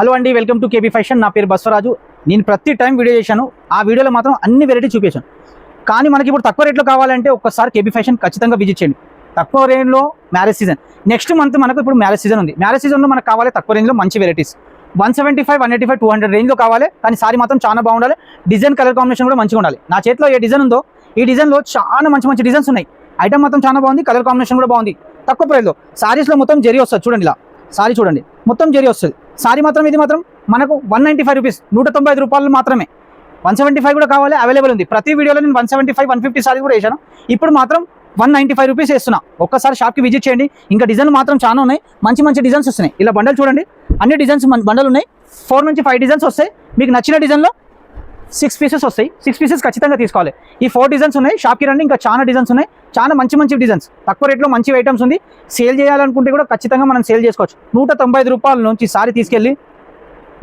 Hello అండి, welcome to KB fashion. నా పేరు బస్వరాజు. నేను ప్రతి టైం వీడియో చేశాను. ఆ వీడియోలో మాత్రం అన్ని వెరైటీ చూపించాను. కానీ మనకి ఇప్పుడు తక్కువ రేట్లో కావాలంటే ఒక్కసారి కేబీ ఫ్యాషన్ ఖచ్చితంగా విజిట్ చేయండి. తక్కువ రేంజ్లో మ్యారేజ్ సీజన్, నెక్స్ట్ మంత్ మనకు ఇప్పుడు మ్యారేజ్ సీజన్ ఉంది. మ్యారేజ్ సీజన్లో మనకు కావాలి తక్కువ రేంజ్లో మంచి వెరైటీస్. 175, 185, 200 రేంజ్లో కావాలి. కానీ సారీ మాత్రం చాలా బాగుండాలి. డిజైన్ కలర్ కాంబినేషన్ కూడా మంచిగా ఉండాలి. నా చేతిలో ఏ డిజైన్ ఉందో ఈ డిజైన్లో చాలా మంచి మంచి డిజైన్స్ ఉన్నాయి. ఐటమ్ మొత్తం చాలా బాగుంది, కలర్ కాంబినేషన్ కూడా బాగుంది. తక్కువ ప్రైస్లో సారీస్లో మొత్తం జరీ వస్తుంది. చూడండి, ఇలా సారీ చూడండి, మొత్తం జరీ వస్తుంది. సారీ మాత్రం ఇది మాత్రం మనకు 195 రూపీస్, 195 రూపాయలు మాత్రమే. 175 కూడా కావాలి, అవైలబుల్ ఉంది. ప్రతి వీడియోలో నేను 175, 150 సారీ కూడా వేసాను. ఇప్పుడు మాత్రం 195 రూపీస్ వేస్తున్నా. ఒక్కసారి షాప్కి విజిట్ చేయండి. ఇంకా డిజైన్ మాత్రం చాలా ఉన్నాయి, మంచి మంచి డిజైన్స్ వస్తున్నాయి. ఇలా బండలు చూడండి, అన్ని డిజైన్స్ బండలు ఉన్నాయి. 4 నుంచి 5 డిజైన్స్ వస్తాయి. మీకు నచ్చిన డిజైన్లో 6 పీసెస్ వస్తాయి. 6 పీసెస్ ఖచ్చితంగా తీసుకోవాలి. ఈ 4 డిజైన్స్ ఉన్నాయి. షాప్కి రండి, ఇంకా చాలా డిజైన్స్ ఉన్నాయి. చాలా మంచి మంచి డిజైన్స్, తక్కువ రేట్లో మంచి ఐటమ్స్ ఉంది. సేల్ చేయాలనుకుంటే కూడా ఖచ్చితంగా మనం సేల్ చేసుకోవచ్చు. 195 రూపాయల నుంచి సారీ తీసుకెళ్ళి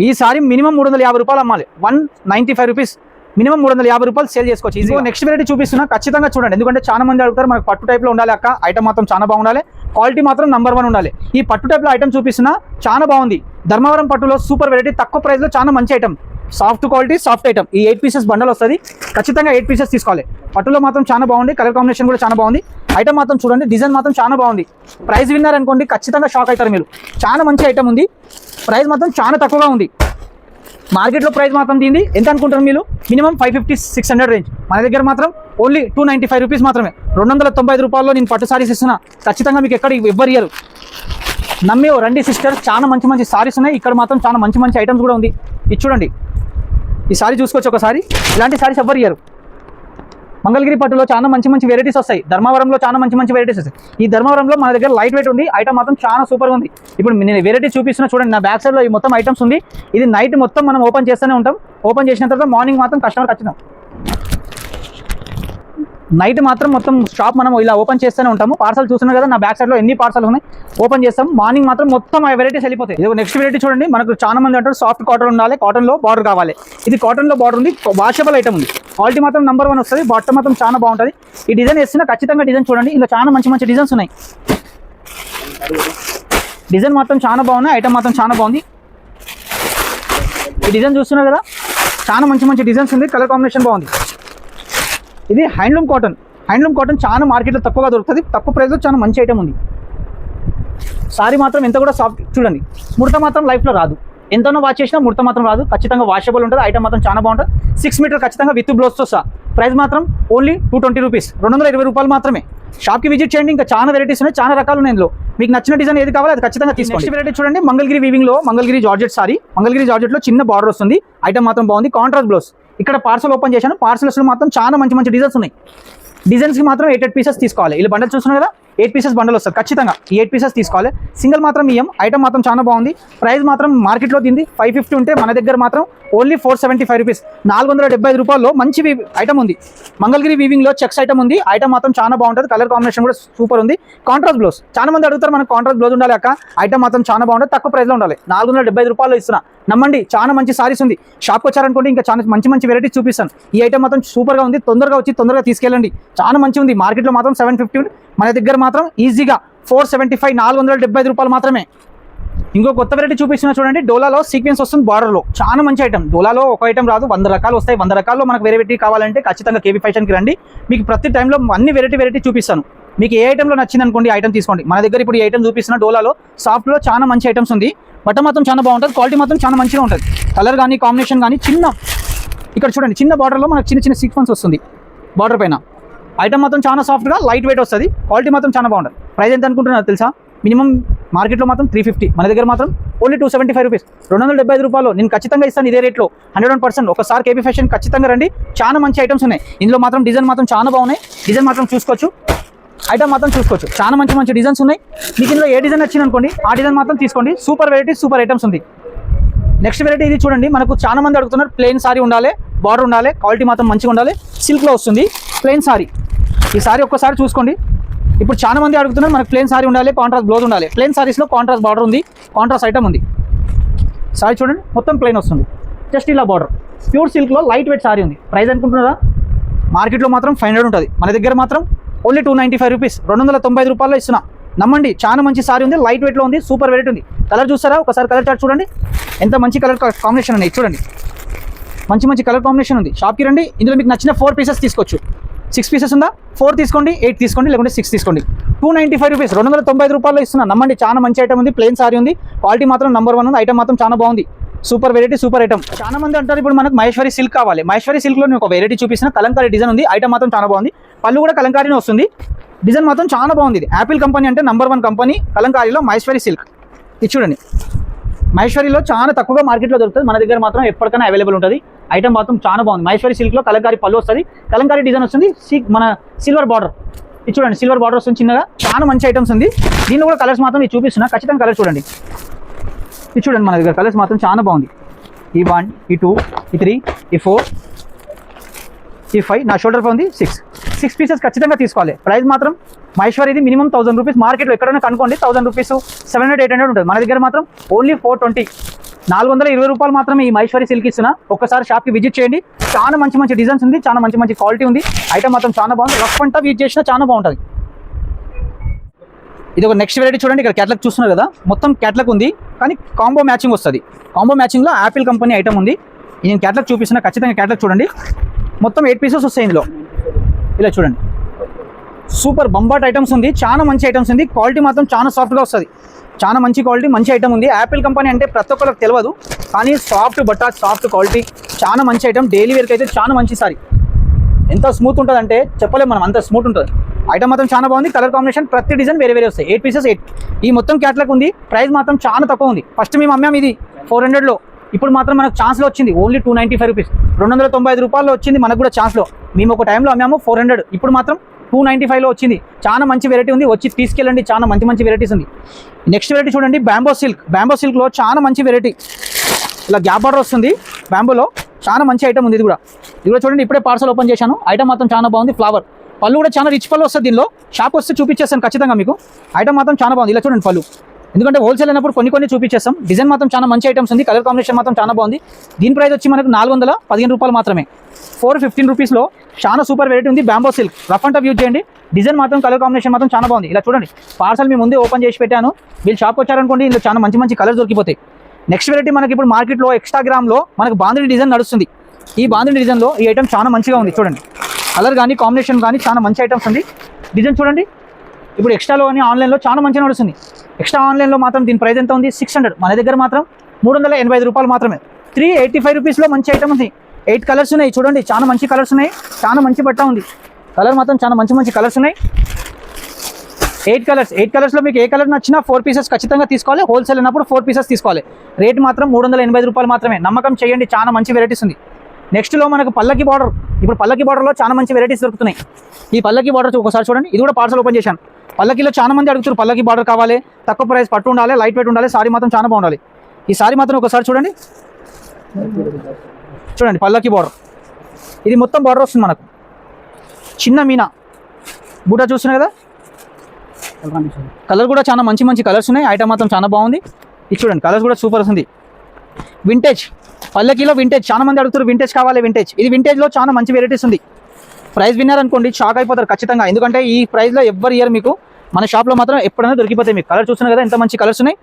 ఈ సారీ మినిమం 350 రూపాయలు అమ్మాలి. 195 రూపీస్ మినిమం 350 రూపాయలు సేల్ చేసుకోవచ్చు. ఇది నెక్స్ట్ వెరైటీ చూపిస్తున్నా, ఖచ్చితంగా చూడండి. ఎందుకంటే చాలా మంది అడుగుతారు, మనకు పట్టు టైప్లో ఉండాలి అక్క, ఐటమ్ మాత్రం చాలా బాగుండాలి, క్వాలిటీ మాత్రం నంబర్ 1 ఉండాలి. ఈ పట్టు టైప్లో ఐటమ్ చూపిస్తున్నా, చాలా బాగుంది. ధర్మవరం పట్టులో సూపర్ వెరైటీ, తక్కువ ప్రైస్లో చాలా మంచి item, soft quality, soft item. ఈ 8 పీసెస్ బండల్ వస్తుంది. ఖచ్చితంగా 8 పీసెస్ తీసుకోవాలి. పట్టులో మాత్రం చాలా బాగుంది, కలర్ కాంబినేషన్ కూడా చాలా బాగుంది. ఐటమ్ మాత్రం చూడండి, డిజైన్ మాత్రం చాలా బాగుంది. ప్రైస్ విన్నర్ అనుకోండి, ఖచ్చితంగా షాక్ అవుతారు మీరు. చాలా మంచి ఐటమ్ ఉంది. ప్రైస్ మాత్రం చాలా తక్కువగా ఉంది. మార్కెట్లో ప్రైస్ మాత్రం దీన్ని ఎంత అనుకుంటారు మీరు? Minimum 550, 600 range. మన దగ్గర మాత్రం ఓన్లీ 295 రూపీస్ మాత్రమే. 295 రూపాయల్లో నేను పట్టు సారీస్ ఇస్తున్నా. ఖచ్చితంగా మీకు ఎక్కడ ఎవ్వరు ఇయ్యరు. నమ్మే రండి సిస్టర్, చాలా మంచి మంచి సారీస్ ఉన్నాయి. ఇక్కడ మాత్రం చాలా మంచి మంచి ఐటమ్స్ కూడా ఉంది. ఇది చూడండి, ఈ సారీ చూసుకోవచ్చు ఒకసారి. ఇలాంటి సారీస్ ఎవ్వరు ఇయ్యరు. మంగళగిరి పట్టులో చాలా మంచి మంచి వెరైటీస్ వస్తాయి. ధర్మవరంలో చాలా మంచి మంచి వెరైటీస్ వస్తాయి. ఈ ధర్మవరంలో మన దగ్గర లైట్ వెయిట్ ఉంది. ఐటమ్ మాత్రం చాలా సూపర్గా ఉంది. ఇప్పుడు నేను వెరైటీ చూపిస్తున్నా చూడండి. నా బ్యాక్ సైడ్లో ఈ మొత్తం ఐటమ్స్ ఉంది. ఇది నైట్ మొత్తం మనం ఓపెన్ చేస్తూనే ఉంటాం. ఓపెన్ చేసిన తర్వాత మార్నింగ్ మాత్రం కస్టమర్ ఖచ్చితం. నైట్ మాత్రం మొత్తం షాప్ మనం ఇలా ఓపెన్ చేస్తూనే ఉంటాము. పార్సల్ చూస్తున్నాం కదా, నా బ్యాక్ సైడ్లో ఎన్ని పార్సల్ ఉన్నాయి, ఓపెన్ చేస్తాం. మార్నింగ్ మాత్రం మొత్తం ఆ వెరైటీస్ వెళ్ళిపోతాయి. ఇది నెక్స్ట్ వెరైటీ చూడండి. మనకు చాలా మంది అంటారు సాఫ్ట్ కాటన్ ఉండాలి, కాటన్లో బార్డర్ కావాలి. ఇది కాటన్లో బార్డర్ ఉంది, వాషబుల్ ఐటమ్ ఉంది. క్వాలిటీ మాత్రం నంబర్ 1 వస్తుంది. బాటమ్ మాత్రం చాలా బాగుంటుంది. ఈ డిజైన్ వేస్తున్నా, ఖచ్చితంగా డిజైన్ చూడండి. ఇలా చాలా మంచి మంచి డిజైన్స్ ఉన్నాయి. డిజైన్ మాత్రం చాలా బాగున్నాయి. ఐటమ్ మాత్రం చాలా బాగుంది. ఈ డిజైన్ చూస్తున్నారు కదా, చాలా మంచి మంచి డిజైన్స్ ఉంది. కలర్ కాంబినేషన్ బాగుంది. ఇది హ్యాండ్లూమ్ కాటన్. హ్యాండ్లూమ్ కాటన్ చాలా మార్కెట్లో తక్కువగా దొరుకుతుంది. తక్కువ ప్రైస్లో చాలా మంచి ఐటమ్ ఉంది. సారీ మాత్రం ఎంత కూడా సాఫ్ట్ చూడండి. ముడత మాత్రం లైఫ్లో రాదు. ఎంతనో వాష్ చేసినా ముడత మాత్రం రాదు. ఖచ్చితంగా వాషబుల్ ఉంటుంది. ఐటమ్ మాత్రం చాలా బాగుంటుంది. 6 మీటర్ ఖచ్చితంగా విత్ బ్లౌజ్తో సహా. ప్రైస్ మాత్రం ఓన్లీ 220 రూపీస్, 220 రూపాయలు మాత్రమే. షాప్కి విజిట్ చేయండి. ఇంకా చాలా వెరైటీస్ ఉన్నాయి, చాలా రకాలు ఉన్నాయి. ఇందులో మీకు నచ్చిన డిజైన్ ఏది కావాలో అది ఖచ్చితంగా తీసుకోండి. నెక్స్ట్ వెరైటీ చూడండి, మంగళగిరి వీవింగ్లో మంగళగిరి జార్జెట్ సారీ. మంగళగిరి జార్జెట్లో చిన్న బార్డర్ వస్తుంది. ఐటమ్ మాత్రం బాగుంది. Contrast blouse. ఇక్కడ పార్సల్ ఓపెన్ చేశాను. పార్సల్స్లో మాత్రం చాలా మంచి మంచి డిజైన్స్ ఉన్నాయి. డిజైన్స్కి మాత్రం 8 పీసెస్ తీసుకోవాలి. ఇలా బండల్ చూస్తున్నారు కదా, 8 పీసెస్ బండల్ వస్తుంది. ఖచ్చితంగా ఈ 8 పీసెస్ తీసుకోవాలి. సింగిల్ మాత్రం ఇయ్యం. ఐటమ్ మాత్రం చాలా బాగుంది. ప్రైస్ మాత్రం మార్కెట్లో దీన్ని 550 ఉంటే మన దగ్గర మాత్రం ఓన్లీ 475 రూపీస్, 475 రూపాయల్లో మంచి ఐటమ్ ఉంది. మంగళగిరి వీవింగ్లో చెక్స్ ఐటమ్ ఉంది. ఐటమ్ మాత్రం చాలా బాగుంటుంది. కలర్ కాంబినేషన్ కూడా సూపర్ ఉంది. Contrast blouse. చాలా మంది అడుగుతారు, మనకు కాంట్రాస్ట్ బ్లౌజ్ ఉండాలి అక్క. ఐటమ్ మాత్రం చాలా బాగుంటుంది. తక్కువ ప్రైస్లో ఉండాలి. 475 రూపాయలు ఇస్తున్నా. నమ్మండి, చాలా మంచి సారీస్ ఉంది. షాప్కి వచ్చారనుకోండి, ఇంకా చాలా మంచి మంచి వెరైటీస్ చూపిస్తాను. ఈ ఐటమ్ మాత్రం సూపర్గా ఉంది. తొందరగా వచ్చి తొందరగా తీసుకెళ్ళండి. చాలా మంచి ఉంది. మార్కెట్లో మాత్రం 750, మన దగ్గర మాత్రం ఈజీగా 475, 475 రూపాయలు మాత్రమే. ఇంకో కొత్త వెరైటీ చూపిస్తున్నా చూడండి. డోలాలో సీక్వెన్స్ వస్తుంది బార్డర్లో. చాలా మంచి ఐటమ్. డోలాలో ఒక ఐటమ్ రాదు, 100 రకాలు వస్తాయి. 100 రకాల్లో మనకు వెరైటీ కావాలంటే ఖచ్చితంగా కేబీ ఫ్యాషన్కి రండి. మీకు ప్రతి టైంలో అన్ని వెరైటీ చూపిస్తాను. మీకు ఏ ఐటెంలో నచ్చింది అనుకోండి, ఐటమ్ తీసుకోండి. మన దగ్గర ఇప్పుడు ఈ ఐటమ్ చూపిస్తున్న డోలాలో సాఫ్ట్లో చాలా మంచి ఐటమ్స్ ఉంది. బట్ట మాత్రం చాలా బాగుంటుంది. క్వాలిటీ మాత్రం చాలా మంచిగా ఉంటుంది. కలర్ కానీ కాంబినేషన్ కానీ చిన్న ఇక్కడ చూడండి, చిన్న బార్డర్లో మనకు చిన్న చిన్న సీక్వెన్స్ వస్తుంది బార్డర్ పైన. ఐటమ్ మాత్రం చాలా సాఫ్ట్గా లైట్ వెయిట్ వస్తుంది. క్వాలిటీ మాత్రం చాలా బాగుంటుంది. ప్రైస్ ఎంత అనుకుంటున్నారు తెలుసా? మినిమం మార్కెట్లో మాత్రం 350, మన దగ్గర మాత్రం ఓన్లీ 275 రూపీస్, 275 రూపాయలు. నేను ఖచ్చితంగా ఇస్తాను ఇదే రేట్లో 100%. ఒకసారి కేబీ ఫ్యాషన్ ఖచ్చితంగా రండి. చాలా మంచి ఐటమ్స్ ఉన్నాయి. ఇందులో మాత్రం డిజైన్ మాత్రం చాలా బాగున్నాయి. డిజైన్ మాత్రం చూసుకోవచ్చు. ఐటమ్ మాత్రం చూసుకోవచ్చు. చాలా మంచి మంచి డిజైన్స్ ఉన్నాయి. మీకు ఇందులో ఏ డిజైన్ వచ్చింది అనుకోండి, ఆ డిజైన్ మాత్రం తీసుకోండి. సూపర్ వెరైటీ, సూపర్ ఐటమ్స్ ఉంది. నెక్స్ట్ వెరైటీ ఇది చూడండి. మనకు చాలా మంది అడుగుతున్నారు, ప్లెయిన్ సారీ ఉండాలి, బార్డర్ ఉండాలి, క్వాలిటీ మాత్రం మంచిగా ఉండాలి. సిల్క్లో వస్తుంది ప్లెయిన్ సారీ. ఈ సారీ ఒక్కసారి చూసుకోండి. ఇప్పుడు చాలా మంది అడుగుతున్నారు, మనకు ప్లెయిన్ సారీ ఉండాలి, కాంట్రాస్ట్ బ్లౌజ్ ఉండాలి. ప్లెయిన్ సారీస్లో కాంట్రాస్ట్ బార్డర్ ఉంది, కాంట్రాస్ట్ ఐటమ్ ఉంది. సారీ చూడండి, మొత్తం ప్లెయిన్ వస్తుంది. జస్ట్ ఇలా బార్డర్. ప్యూర్ సిల్క్లో లైట్ వెయిట్ సారీ ఉంది. ప్రైస్ అనుకుంటున్నారా? మార్కెట్లో మాత్రం 500 ఉంటుంది. మన దగ్గర మాత్రం ఓన్లీ 295 రూపీస్, 295 రూపాయల్లో ఇస్తున్నా. నమ్మండి, చాలా మంచి సారీ ఉంది. లైట్ వెయిట్లో ఉంది. సూపర్ వెరైటీ ఉంది. కలర్ చూస్తారా ఒకసారి కలర్ చార్ట్ చూడండి, ఎంత మంచి కలర్ కాంబినేషన్ ఉన్నాయి చూడండి, మంచి మంచి కలర్ కాంబినేషన్ ఉంది. షాప్కి రండి, ఇందులో మీకు నచ్చిన 4 పీసెస్ తీసుకోవచ్చు. 6 పీసెస్ ఉందా 4 తీసుకోండి, 8 తీసుకోండి, లేకుంటే 6 తీసుకోండి. 295 రూపీస్, 295 రూపాయలు ఇస్తున్నా. నమ్మండి, చాలా మంచి ఐటమ్ ఉంది. ప్లెయిన్ సారీ ఉంది, క్వాలిటీ మాత్రం నెంబర్ 1 ఉంది. ఐటమ్ మాత్రం చాలా బాగుంది, సూపర్ వెరైటీ, సూపర్ ఐటమ్. చాలా మంది అంటారు ఇప్పుడు మనకు మహేశ్వరి సిల్క్ కావాలి. మహేశ్వరి సిల్క్లో నేను ఒక వెరైటీ చూపిస్తున్న, కలంకారీ డిజైన్ ఉంది. ఐటమ్ మాత్రం చాలా బాగుంది. పళ్ళు కూడా కలంకారీనే వస్తుంది. డిజైన్ మాత్రం చాలా బాగుంది. ఇది యాపిల్ కంపెనీ అంటే నెంబర్ 1 కంపెనీ కలంకారీలో మహేశ్వరి సిల్క్. ఇది చూడండి, మహేశ్వరిలో చాలా తక్కువగా మార్కెట్లో దొరుకుతుంది, మన దగ్గర మాత్రం ఎప్పటికైనా అవైలబుల్ ఉంటుంది. ఐటమ్ మాత్రం చాలా బాగుంది. మహేశ్వరి సిల్క్లో కలంకారీ పళ్ళు వస్తుంది, కలంకారీ డిజైన్ వస్తుంది, మన సిల్వర్ బార్డర్. ఇది చూడండి, సిల్వర్ బార్డర్ వస్తుంది చిన్నగా. చాలా మంచి ఐటమ్స్ ఉంది. దీనిలో కూడా కలర్స్ మాత్రం ఇది చూపిస్తున్నా, ఖచ్చితంగా కలర్ చూడండి. ఇది చూడండి, మన దగ్గర కలర్స్ మాత్రం చాలా బాగుంది. ఈ 1, ఈ 2, ఈ 3, ఈ 4, ఈ 5, నా షోల్డర్ ఉంది 6 పీసెస్ ఖచ్చితంగా తీసుకోవాలి. ప్రైస్ మాత్రం మహేశ్వరిది మినిమం 1000 రూపీస్. మార్కెట్లో ఎక్కడైనా కనుక్కోండి 1000 రూపీస్, 700, 800 ఉంటుంది. మన దగ్గర మాత్రం ఓన్లీ 420, 420 రూపాయలు మాత్రమే ఈ మహేశ్వరి సిల్క్ ఇస్తున్నా. ఒక్కసారి షాప్కి విజిట్ చేయండి. చాలా మంచి మంచి డిజైన్స్ ఉంది, చాలా మంచి మంచి క్వాలిటీ ఉంది. ఐటమ్ మాత్రం చాలా బాగుంది. రఫ్ అంతా యూజ్ చేసినా చాలా బాగుంటుంది. ఇది ఒక నెక్స్ట్ వెరైటీ చూడండి, ఇక్కడ క్యాట్లాగ్ చూస్తున్నారు కదా, మొత్తం క్యాట్లాగ్ ఉంది, కానీ కాంబో మ్యాచింగ్ వస్తుంది. కాంబో మ్యాచింగ్లో యాపిల్ కంపెనీ ఐటమ్ ఉంది. నేను క్యాట్లాగ్ చూపిస్తున్నా, ఖచ్చితంగా క్యాట్లాగ్ చూడండి. మొత్తం 8 పీసెస్ వస్తాయి ఇందులో. ఇలా చూడండి, సూపర్ బంబాట్ ఐటమ్స్ ఉంది, చాలా మంచి ఐటమ్స్ ఉంది. క్వాలిటీ మాత్రం చాలా సాఫ్ట్గా వస్తుంది, చాలా మంచి క్వాలిటీ, మంచి ఐటమ్ ఉంది. యాపిల్ కంపెనీ అంటే ప్రతి ఒక్కరికి తెలియదు, కానీ సాఫ్ట్ బట్ట, సాఫ్ట్ క్వాలిటీ, చాలా మంచి ఐటమ్. డైలీ వేర్కి అయితే చాలా మంచి సారీ. ఎంత స్మూత్ ఉంటుంది అంటే చెప్పలేము మనం, అంత స్మూత్ ఉంటుంది. ఐటమ్ మాత్రం చాలా బాగుంది. కలర్ కాంబినేషన్ ప్రతి డిజైన్ వేరే వేరే వస్తాయి. 8 పీసెస్ 8. ఈ మొత్తం క్యాట్లాగ్ ఉంది. ప్రైస్ మాత్రం చాలా తక్కువ ఉంది. ఫస్ట్ మేము అమ్మాము ఇది 400లో, ఇప్పుడు మాత్రం మనకు ఛాన్స్లో వచ్చింది ఓన్లీ 295 రూపీస్. 295 రూపాయల్లో వచ్చింది మనకు కూడా ఛాన్స్లో. మేము ఒక టైంలో అమ్మాము 400, ఇప్పుడు మాత్రం 295లో వచ్చింది. చాలా మంచి వెరైటీ ఉంది, వచ్చి తీసుకెళ్ళండి. చాలా మంచి మంచి వెరైటీస్ ఉంది. నెక్స్ట్ వెరైటీ చూడండి, బ్యాంబో సిల్క్. బ్యాంబో సిల్క్లో చాలా మంచి వెరైటీ, ఇలా గ్యాప్ బార్డర్ వస్తుంది. బ్యాంబోలో చాలా మంచి ఐటమ్ ఉంది. ఇది కూడా చూడండి, ఇప్పుడే పార్సల్ ఓపెన్ చేశాను. ఐటమ్ మాత్రం చాలా బాగుంది. ఫ్లవర్ పళ్ళు కూడా చాలా రిచ్ పళ్ళు వస్తుంది. దీనిలో షాప్ వస్తే చూపించేస్తాను ఖచ్చితంగా మీకు. ఐటమ్ మాత్రం చాలా బాగుంది. ఇలా చూడండి పళ్ళు, ఎందుకంటే హోల్సేల్ అయినప్పుడు కొన్ని చూపించేస్తాం. డిజైన్ మాత్రం చాలా మంచి ఐటమ్స్ ఉంది. కలర్ కాంబినేషన్ మాత్రం చాలా బాగుంది. దీని ప్రైస్ వచ్చి మనకు 415 రూపాయలు మాత్రమే. 415 రూపీస్లో చాలా సూపర్ వెరైటీ ఉంది. Bamboo silk rough and tough use చేయండి. డిజైన్ మాత్రం, కలర్ కాంబినేషన్ మాత్రం చాలా బాగుంది. ఇలా చూడండి, పార్సల్ మీ ముందే ఓపెన్ చేసి పెట్టాను. వీళ్ళు షాప్ వచ్చారనుకోండి, ఇందులో చాలా మంచి మంచి కలర్స్ దొరికిపోతాయి. నెక్స్ట్ వెరైటీ మనకి ఇప్పుడు మార్కెట్లో ఎక్స్ట్రాగ్రామ్లో మనకు బాందిని డిజైన్ నడుస్తుంది. ఈ బాందిని డిజైన్లో ఈ ఐటమ్ చాలా మంచిగా ఉంది. చూడండి, కలర్ కానీ కాంబినేషన్ కానీ చాలా మంచి ఐటమ్స్ ఉంది. డిజైన్ చూడండి, ఇప్పుడు ఎక్స్ట్రాలో కానీ ఆన్లైన్లో చాలా మంచిగా నడుస్తుంది. ఎక్స్ట్రా ఆన్లైన్లో మాత్రం దీని ప్రైస్ ఎంత ఉంది 600, మన దగ్గర మాత్రం 385 రూపాయలు మాత్రమే. 385 రూపీస్లో మంచి ఐటమ్ ఉంది. 8 కలర్స్ ఉన్నాయి. చూడండి, చాలా మంచి కలర్స్ ఉన్నాయి, చాలా మంచి బట్ట ఉంది. కలర్ మాత్రం చాలా మంచి మంచి కలర్స్ ఉన్నాయి. 8 కలర్స్లో మీకు ఏ కలర్ నచ్చినా 4 పీసెస్ ఖచ్చితంగా తీసుకోవాలి. హోల్సేల్ అయినప్పుడు 4 పీసెస్ తీసుకోవాలి. రేట్ మాత్రం 385 రూపాయలు మాత్రమే. నమ్మకం చేయండి, చాలా మంచి వెరైటీస్ ఉంది. నెక్స్ట్లో మనకు పల్లకి బార్డర్. ఇప్పుడు పల్లకి బార్డర్లో చాలా మంచి వెరైటీస్ దొరుకుతున్నాయి. ఈ పల్లకి బార్డర్ ఒకసారి చూడండి, ఇది కూడా పార్సల్ ఓపెన్ చేశాను. పల్లకిలో చాలా మంది అడుగుతారు, పల్లకి బార్డర్ కావాలి, తక్కువ ప్రైస్, పట్టు ఉండాలి, లైట్ వెయిట్ ఉండాలి, సారీ మాత్రం చాలా బాగుండాలి. ఈ సారీ మాత్రం ఒకసారి చూడండి, పల్లకి బార్డర్. ఇది మొత్తం బార్డర్ వస్తుంది మనకు, చిన్న మీనా బూట చూస్తున్నాయి కదా. కలర్ కూడా చాలా మంచి మంచి కలర్స్ ఉన్నాయి. ఐటమ్ మాత్రం చాలా బాగుంది. ఇది చూడండి, కలర్స్ కూడా సూపర్ వస్తుంది. వింటేజ్ పల్లకిలో వింటేజ్, చాలా మంది అడుగుతారు వింటేజ్ కావాలి, వింటేజ్. ఇది వింటేజ్లో చాలా మంచి వెరైటీస్ ఉంది. ప్రైస్ విన్నారనుకోండి షాక్ అయిపోతారు ఖచ్చితంగా, ఎందుకంటే ఈ ప్రైస్లో ఎవ్వరు ఇయర్ మీకు మన షాప్లో మాత్రం ఎప్పుడైనా దొరికిపోతాయి. మీకు కలర్ చూస్తున్నారు కదా, ఎంత మంచి కలర్స్ ఉన్నాయి.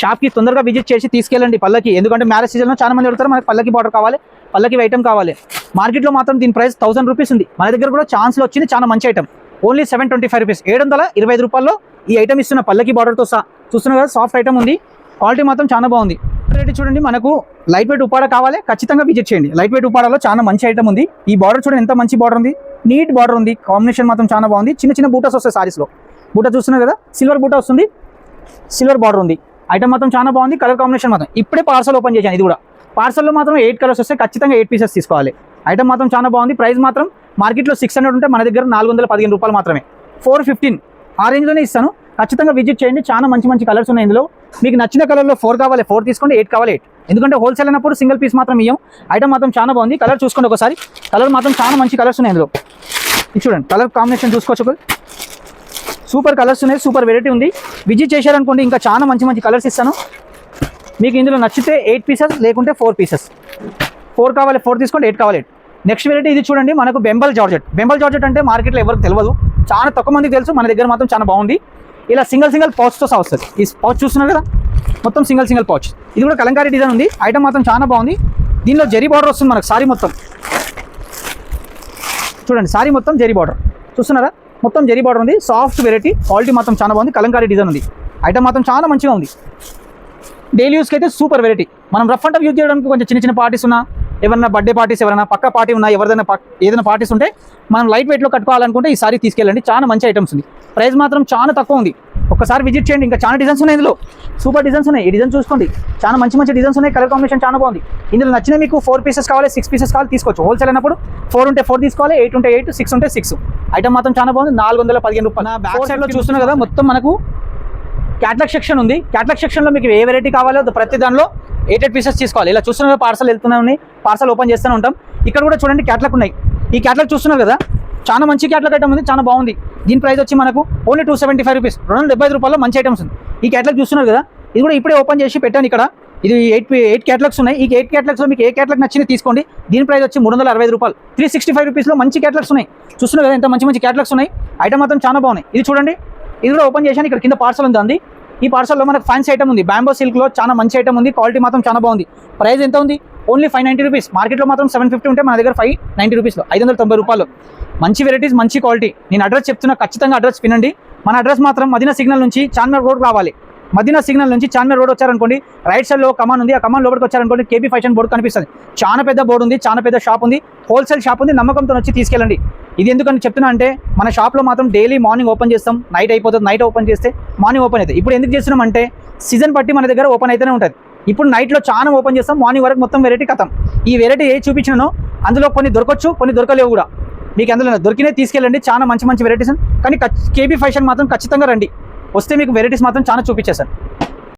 షాప్కి తొందరగా విజిట్ చేసి తీసుకెళ్ళండి పల్లకి, ఎందుకంటే మ్యారేజ్ సీజన్లో చాలా మంది అడుగుతారు మనకి పల్లకి బార్డర్ కావాలి, పల్లకి ఐటమ్ కావాలి. మార్కెట్లో మాత్రం దీని ప్రైస్ 1000 రూపీస్ ఉంది. మన దగ్గర కూడా ఛాన్స్లో వచ్చింది, చాలా మంచి ఐటమ్. ఓన్లీ 725 రూపీస్, 725 రూపాయల్లో ఈ ఐటమ్ ఇస్తున్న పల్లకి బార్డర్తో చూస్తున్నారు కదా. సాఫ్ట్ ఐటమ్ ఉంది, క్వాలిటీ మాత్రం చాలా బాగుంది. రేట్ చూడండి, మనకు లైట్ వెయిట్ ఉప్పాడ కావాలి, ఖచ్చితంగా విజిట్ చేయండి. లైట్ వెయిట్ ఉప్పాడలో చాలా మంచి ఐటమ్ ఉంది. ఈ బార్డర్ చూడండి, ఎంత మంచి బార్డర్ ఉంది, నీట్ బార్డర్ ఉంది. కాంబినేషన్ మాత్రం చాలా బాగుంది. చిన్న చిన్న బూటాస్ వస్తాయి సారీస్లో. బూటా చూస్తున్నారు కదా, సిల్వర్ బూటా వస్తుంది, సిల్వర్ బార్డర్ ఉంది. ఐటమ్ మాత్రం చాలా బాగుంది. కలర్ కాంబినేషన్ మాత్రం ఇప్పుడే పార్సల్ ఓపెన్ చేశాను. ఇది కూడా పార్సల్లో మాత్రం 8 కలర్స్ వస్తాయి, ఖచ్చితంగా 8 పీసెస్ తీసుకోవాలి. ఐటమ్ మాత్రం చాలా బాగుంది. ప్రైస్ మాత్రం మార్కెట్లో 600 ఉంటే మన దగ్గర 415 రూపాయలు మాత్రమే. 415 ఆ రేంజ్లోనే ఇస్తాను. ఖచ్చితంగా విజిట్ చేయండి. చాలా మంచి మంచి కలర్స్ ఉన్నాయి ఇందులో. మీకు నచ్చిన కలర్లో 4 కావాలి 4 తీసుకోండి, 8 కావాలి 8. ఎందుకంటే హోల్సేల్ అయినప్పుడు సింగిల్ పీస్ మాత్రం ఇయ్యం. ఐటమ్ మాత్రం చాలా బాగుంది. కలర్ చూసుకోండి ఒకసారి, కలర్ మాత్రం చాలా మంచి కలర్స్ ఉన్నాయి ఇందులో. ఇది చూడండి, కలర్ కాంబినేషన్ చూసుకోవచ్చు. సూపర్ కలర్స్ ఉన్నాయి, సూపర్ వెరైటీ ఉంది. విజిట్ చేశారనుకోండి ఇంకా చాలా మంచి మంచి కలర్స్ ఇస్తాను. మీకు ఇందులో నచ్చితే 8 పీసెస్, లేకుంటే 4 పీసెస్. 4 కావాలి 4 తీసుకోండి, 8 కావాలి 8. నెక్స్ట్ వెరైటీ ఇది చూడండి, మనకు బెంబల్ జార్జెట్. బెంబల్ జార్జెట్ అంటే మార్కెట్లో ఎవరికి తెలియదు, చాలా తక్కువ మందికి తెలుసు. మన దగ్గర మాత్రం చాలా బాగుంది. ఇలా సింగిల్ పౌచ్తో వస్తుంది. ఈ పౌచ్ చూస్తున్నారు కదా, మొత్తం సింగిల్ పౌచ్. ఇది కూడా కలంకారీ డిజైన్ ఉంది. ఐటమ్ మాత్రం చాలా బాగుంది. దీనిలో జరీ బార్డర్ వస్తుంది మనకు. సారీ మొత్తం చూడండి, సారీ మొత్తం జరీ బార్డర్ చూస్తున్నారా, మొత్తం జరీ బార్డర్ ఉంది. సాఫ్ట్ వెరైటీ, క్వాలిటీ మాత్రం చాలా బాగుంది. కలంకారీ డిజైన్ ఉంది. ఐటమ్ మాత్రం చాలా మంచిగా ఉంది. డైలీ యూస్కి అయితే సూపర్ వెరైటీ. మనం రఫ్ అండ్ టఫ్ యూజ్ చేయడానికి కొంచెం చిన్న పార్టీస్ ఉన్నా, ఎవరైనా బర్త్డే పార్టీస్, ఎవరైనా పక్క పార్టీ ఉన్నా, ఎవరిదైనా ఏదైనా పార్టీస్ ఉంటే మనం లైట్ వెయిట్లో కట్టుకోవాలనుకుంటే ఈ సారీ తీసుకెళ్ళండి. చాలా మంచి ఐటమ్స్ ఉంది. ప్రైస్ మాత్రం చాలా తక్కువ ఉంది. ఒకసారి విజిట్ చేయండి. ఇంకా చాలా డిజైన్స్ ఉన్నాయి. ఇందులో సూపర్ డిజైన్స్ ఉన్నాయి. ఈ డిజైన్ చూసుకోండి, చాలా మంచి డిజైన్స్ ఉన్నాయి. కలర్ కాంబినేషన్ చాలా బాగుంది. ఇందులో నచ్చిన మీకు 4 పీసెస్ కావాలి, 6 పీసెస్ కావాలి, తీసుకోవచ్చు. హోల్సేల్ అయినప్పుడు 4 ఉంటే 4 తీసుకోవాలి, 8 ఉంటే 8, 6 ఉంటే 6. ఐటమ్ మాత్రం చాలా బాగుంది. 415 రూపాయలు. బ్యాక్ సైడ్లో చూస్తున్నారు కదా, మొత్తం మనకు క్యాటలాగ్ సెక్షన్ ఉంది. క్యాటలాగ్ సెక్షన్లో మీకు ఏ వెరైటీ కావాలో ప్రతి దానిలో 8 పీసెస్ తీసుకోవాలి. ఇలా చూస్తున్నారు, పార్సల్ వెళ్తూనే ఉన్నాయి, పార్సల్ ఓపెన్ చేస్తూనే ఉంటాం. ఇక్కడ కూడా చూడండి క్యాటలాగ్ ఉన్నాయి. ఈ క్యాటలాగ్ చూస్తున్నారు కదా, చాలా మంచి క్యాటలాగ్ ఐటమ్ ఉంది, చాలా బాగుంది. దీని ప్రైస్ వచ్చి మనకు ఓన్లీ 275 రూపీస్, 275 రూపాయల్లో మంచి ఐటమ్స్ ఉంది. ఈ క్యాటలాగ్ చూస్తున్నారు కదా, ఇది కూడా ఇప్పుడే ఓపెన్ చేసి పెట్టాను ఇక్కడ. ఇది 8 క్యాటలాగ్స్ ఉన్నాయి. ఈ 8 క్యాటలాగ్స్లో మీకు ఏ క్యాటలాగ్ నచ్చింది తీసుకోండి. దీని ప్రైస్ వచ్చి 365 రూపాయలు, 365 రూపీస్లో మంచి క్యాటలాగ్స్ ఉన్నాయి. చూస్తున్నారు కదా, ఎంత మంచి క్యాటలాగ్స్ ఉన్నాయి. ఐటమ్ మాత్రం చాలా బాగున్నాయి. ఇది చూడండి, ఇది కూడా ఓపెన్ చేశాను. ఇక్కడ కింద పార్సల్ ఉంది అండి. ఈ పార్సల్లో మనకు ఫ్యాన్సీ ఐటమ్ ఉంది. బ్యాంబో సిల్క్లో చాలా మంచి ఐటమ్ ఉంది. క్వాలిటీ మాత్రం చాలా బాగుంది. ప్రైస్ ఎంత ఉంది? Only 590 rupees. మార్కెట్లో మాత్రం 750 ఉంటే మన దగ్గర 590 రూపీస్లో, 590 రూపాయలు. మంచి వెరైటీస్, మంచి క్వాలిటీ. నేను అడ్రస్ చెప్తున్నా, ఖచ్చితంగా అడ్రస్ వినండి. మన అడ్రస్ మాత్రం మదీనా సిగ్నల్ నుంచి చార్మినార్ రోడ్ రావాలి. మదీనా సిగ్నల్ నుంచి చార్మినార్ రోడ్ వచ్చారనుకోండి, రైట్ సైడ్లో కమాన్ ఉంది. ఆ కమాన్ లోపలికి వచ్చారనుకోండి, కేబీ ఫ్యాషన్ బోర్డు కనిపిస్తుంది. చాలా పెద్ద బోర్డు ఉంది, చాలా పెద్ద షాప్ ఉంది, హోల్సేల్ షాప్ ఉంది. నమ్మకంతో వచ్చి తీసుకెళ్ళండి. ఇది ఎందుకని చెప్తున్నా అంటే, మన షాప్లో మాత్రం డైలీ మార్నింగ్ ఓపెన్ చేస్తాం, నైట్ అయిపోతుంది. నైట్ ఓపెన్ చేస్తే మార్నింగ్ ఓపెన్ అవుతుంది. ఇప్పుడు ఎందుకు చేస్తున్నాం అంటే, సీజన్ బట్టి మన దగ్గర ఓపెన్ అయితేనే ఉంటుంది. ఇప్పుడు నైట్లో చాలా ఓపెన్ చేస్తాం, మార్నింగ్ వరకు మొత్తం వెరైటీ కథం. ఈ వెరైటీ ఏ చూపించినానో అందులో కొన్ని దొరకచ్చు, కొన్ని దొరకలేవు కూడా. మీకు అందులో దొరికినే తీసుకెళ్ళండి. చాలా మంచి వెరైటీస్. కానీ కేబీ ఫ్యాషన్ మాత్రం ఖచ్చితంగా రండి. వస్తే మీకు వెరైటీస్ మాత్రం చాలా చూపించేస్తాను.